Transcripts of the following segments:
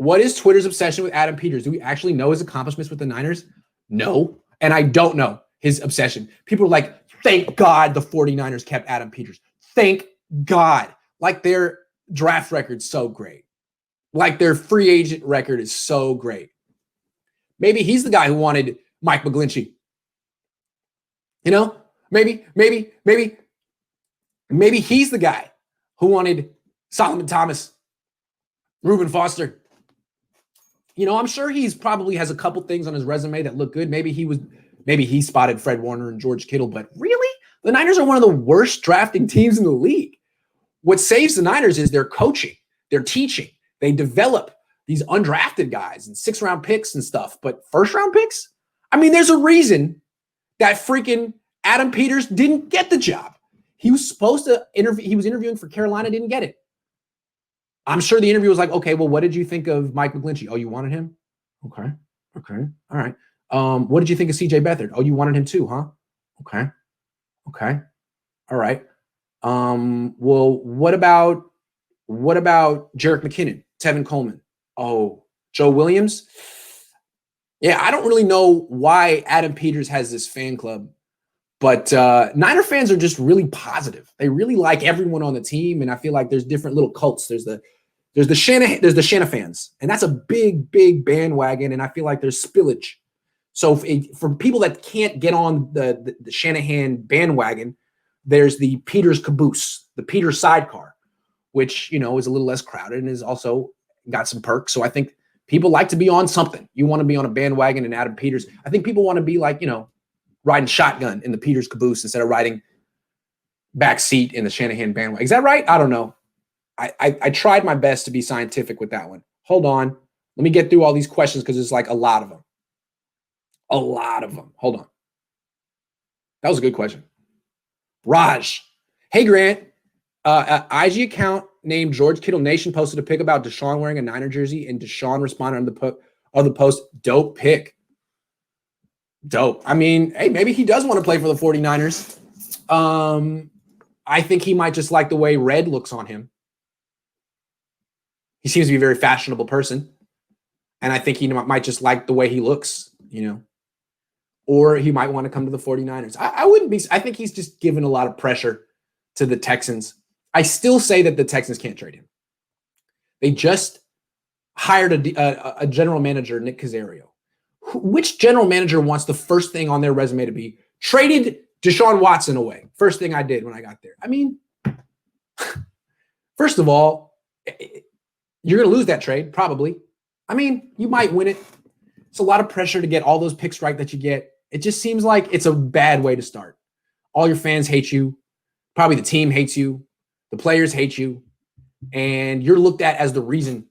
What is Twitter's obsession with Adam Peters? Do we actually know his accomplishments with the Niners? No. And I don't know his obsession. People are like, thank God the 49ers kept Adam Peters. Thank God. Like their draft record's so great. Like their free agent record is so great. Maybe he's the guy who wanted Mike McGlinchey. You know, maybe he's the guy who wanted Solomon Thomas, Reuben Foster. You know, I'm sure he's probably has a couple things on his resume that look good. Maybe he spotted Fred Warner and George Kittle, but really, the Niners are one of the worst drafting teams in the league. What saves the Niners is their coaching, their teaching. They develop these undrafted guys and 6th-round picks and stuff, but 1st-round picks? I mean, there's a reason that freaking Adam Peters didn't get the job. He was supposed to interview. He was interviewing for Carolina, didn't get it. I'm sure the interview was like, okay, well, what did you think of Mike McGlinchey? Oh, you wanted him? Okay. All right. What did you think of CJ Beathard? Oh, you wanted him too, huh? Okay. All right. Well, what about Jerick McKinnon, Tevin Coleman? Oh, Joe Williams? Yeah, I don't really know why Adam Peters has this fan club, but Niner fans are just really positive. They really like everyone on the team, and I feel like there's different little cults. There's the Shanahan fans, and that's a big bandwagon, and I feel like there's spillage. So for people that can't get on the Shanahan bandwagon, there's the Peters caboose, the Peters sidecar, which, you know, is a little less crowded and is also got some perks. So I think people like to be on something. You want to be on a bandwagon and Adam Peters. I think people want to be like, you know, riding shotgun in the Peters caboose instead of riding back seat in the Shanahan bandwagon. Is that right? I don't know. I tried my best to be scientific with that one. Hold on. Let me get through all these questions because there's like a lot of them. Hold on. That was a good question. Raj. Hey, Grant. IG account named George Kittle Nation posted a pic about Deshaun wearing a Niner jersey, and Deshaun responded on the post, dope pic. Dope. I mean, hey, maybe he does want to play for the 49ers. I think he might just like the way red looks on him. He seems to be a very fashionable person. And I think he might just like the way he looks, you know. Or he might want to come to the 49ers. I wouldn't be. I think he's just given a lot of pressure to the Texans. I still say that the Texans can't trade him. They just hired a general manager, Nick Caserio. Which general manager wants the first thing on their resume to be traded Deshaun Watson away? First thing I did when I got there. I mean, first of all, you're going to lose that trade, probably. I mean, you might win it. It's a lot of pressure to get all those picks right that you get. It just seems like it's a bad way to start. All your fans hate you. Probably the team hates you. The players hate you. And you're looked at as the reason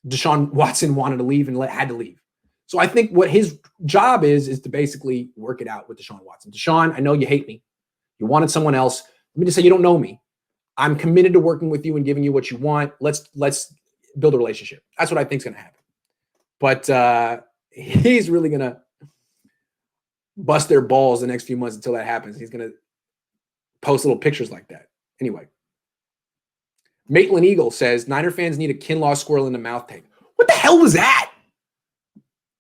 Deshaun Watson wanted to leave and had to leave. So I think what his job is to basically work it out with Deshaun Watson. Deshaun, I know you hate me. You wanted someone else. Let me just say you don't know me. I'm committed to working with you and giving you what you want. Let's build a relationship. That's what I think is going to happen. But he's really going to bust their balls the next few months until that happens. He's going to post little pictures like that. Anyway, Maitland Eagle says, Niner fans need a Kinlaw squirrel in the mouth tape. What the hell was that?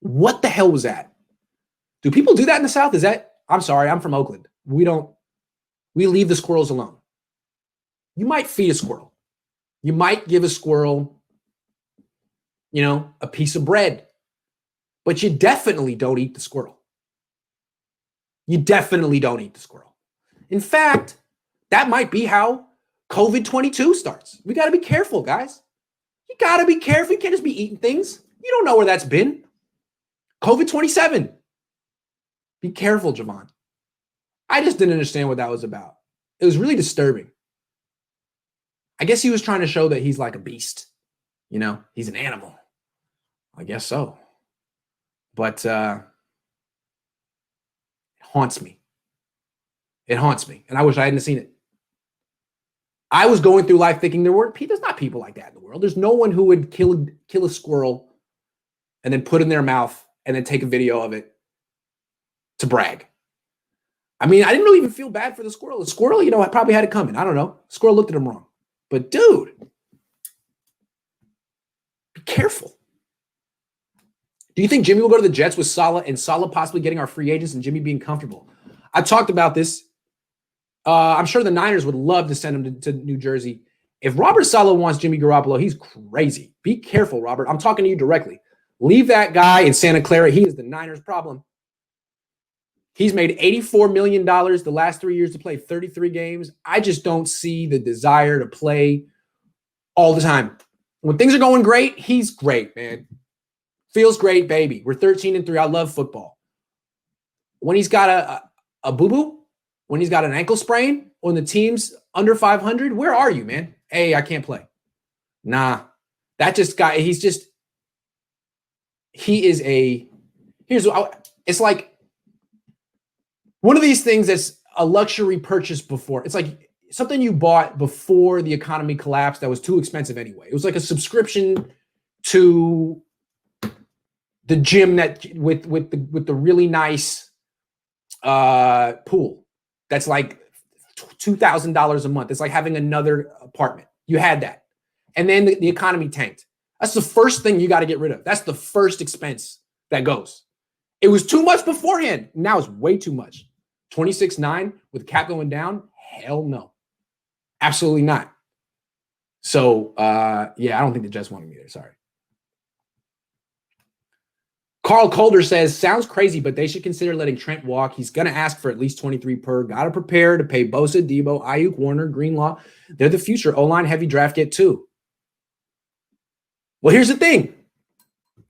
What the hell was that? Do people do that in the South? I'm sorry, I'm from Oakland. We leave the squirrels alone. You might feed a squirrel. You might give a squirrel, a piece of bread. But you definitely don't eat the squirrel. You definitely don't eat the squirrel. In fact, that might be how COVID-22 starts. We got to be careful, guys. You got to be careful. You can't just be eating things. You don't know where that's been. COVID-27. Be careful, Javon. I just didn't understand what that was about. It was really disturbing. I guess he was trying to show that he's like a beast. He's an animal. I guess so. But it haunts me. It haunts me. And I wish I hadn't seen it. I was going through life thinking there's not people like that in the world. There's no one who would kill a squirrel and then put it in their mouth and then take a video of it to brag. I mean, I didn't really even feel bad for the squirrel. The squirrel, I probably had it coming. I don't know. Squirrel looked at him wrong. But dude, be careful. Do you think Jimmy will go to the Jets with Saleh and Saleh possibly getting our free agents and Jimmy being comfortable? I talked about this. I'm sure the Niners would love to send him to New Jersey. If Robert Saleh wants Jimmy Garoppolo, he's crazy. Be careful, Robert. I'm talking to you directly. Leave that guy in Santa Clara. He is the Niners' problem. He's made $84 million the last 3 years to play 33 games. I just don't see the desire to play all the time. When things are going great, he's great, man. Feels great, baby. We're 13-3. I love football. When he's got a boo-boo, when he's got an ankle sprain, when the team's under 500, where are you, man? Hey, I can't play. Nah, that just guy, it's like one of these things that's a luxury purchase before. It's like something you bought before the economy collapsed that was too expensive anyway. It was like a subscription to the gym that with the really nice pool that's like $2,000 a month. It's like having another apartment. You had that. And then the economy tanked. That's the first thing you got to get rid of. That's the first expense that goes. It was too much beforehand. Now it's way too much. 26.9 with cap going down? Hell no. Absolutely not. So, yeah, I don't think the Jets want him either. Sorry. Carl Calder says, sounds crazy, but they should consider letting Trent walk. He's going to ask for at least 23 per. Got to prepare to pay Bosa, Debo, Ayuk, Warner, Greenlaw. They're the future. O-line heavy draft get too. Well, here's the thing.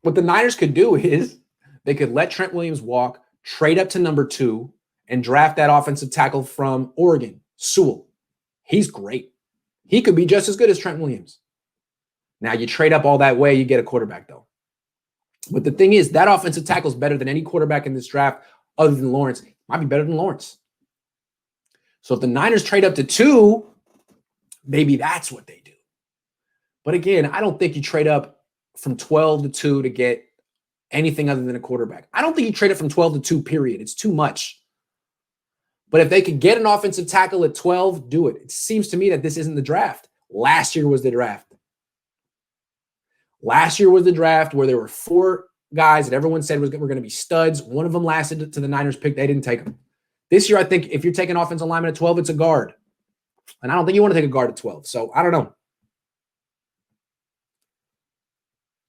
What the Niners could do is they could let Trent Williams walk, trade up to number 2, and draft that offensive tackle from Oregon, Sewell. He's great. He could be just as good as Trent Williams. Now, you trade up all that way, you get a quarterback, though. But the thing is, that offensive tackle is better than any quarterback in this draft other than Lawrence. Might be better than Lawrence. So if the Niners trade up to 2, maybe that's what they do. But again, I don't think you trade up from 12 to 2 to get anything other than a quarterback. I don't think you trade it from 12 to 2, period. It's too much. But if they could get an offensive tackle at 12, do it. It seems to me that this isn't the draft. Last year was the draft. Last year was the draft where there were 4 guys that everyone said were going to be studs. One of them lasted to the Niners pick. They didn't take them. This year, I think if you're taking offensive lineman at 12, it's a guard. And I don't think you want to take a guard at 12. So I don't know.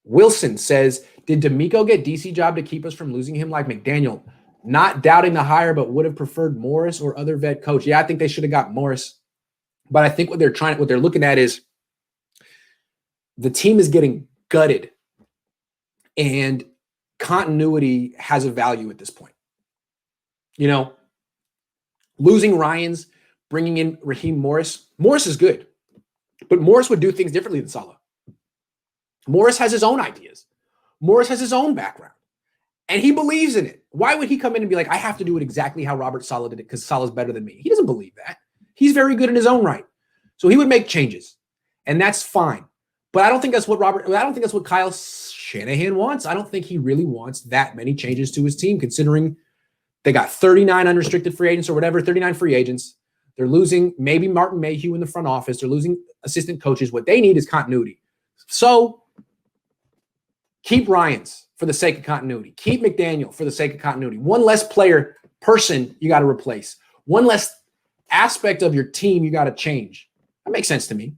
Wilson says, did D'Amico get DC job to keep us from losing him like McDaniel? Not doubting the hire, but would have preferred Morris or other vet coach. Yeah, I think they should have got Morris. But I think what they're looking at is the team is getting gutted, and continuity has a value at this point. You know, losing Ryans, bringing in Raheem Morris. Morris is good, but Morris would do things differently than Saleh. Morris has his own ideas. Morris has his own background, and he believes in it. Why would he come in and be like, I have to do it exactly how Robert Saleh did it because Saleh's better than me? He doesn't believe that. He's very good in his own right. So he would make changes, and that's fine. But I don't think that's what Kyle Shanahan wants. I don't think he really wants that many changes to his team, considering they got 39 unrestricted free agents or whatever, 39 free agents. They're losing maybe Martin Mayhew in the front office. They're losing assistant coaches. What they need is continuity. So keep Ryans for the sake of continuity. Keep McDaniel for the sake of continuity. One less person you got to replace. One less aspect of your team you got to change. That makes sense to me.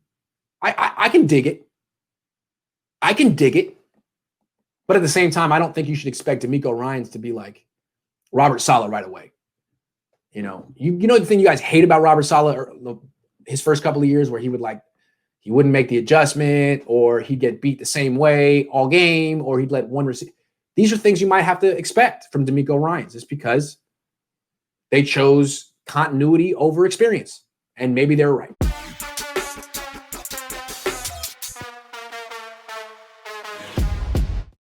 I can dig it. I can dig it. But at the same time, I don't think you should expect D'Amico Ryans to be like Robert Saleh right away. You know the thing you guys hate about Robert Saleh, or his first couple of years, where he wouldn't make the adjustment, or he'd get beat the same way all game, or he'd let one receive. These are things you might have to expect from D'Amico Ryans, just because they chose continuity over experience. And maybe they're right.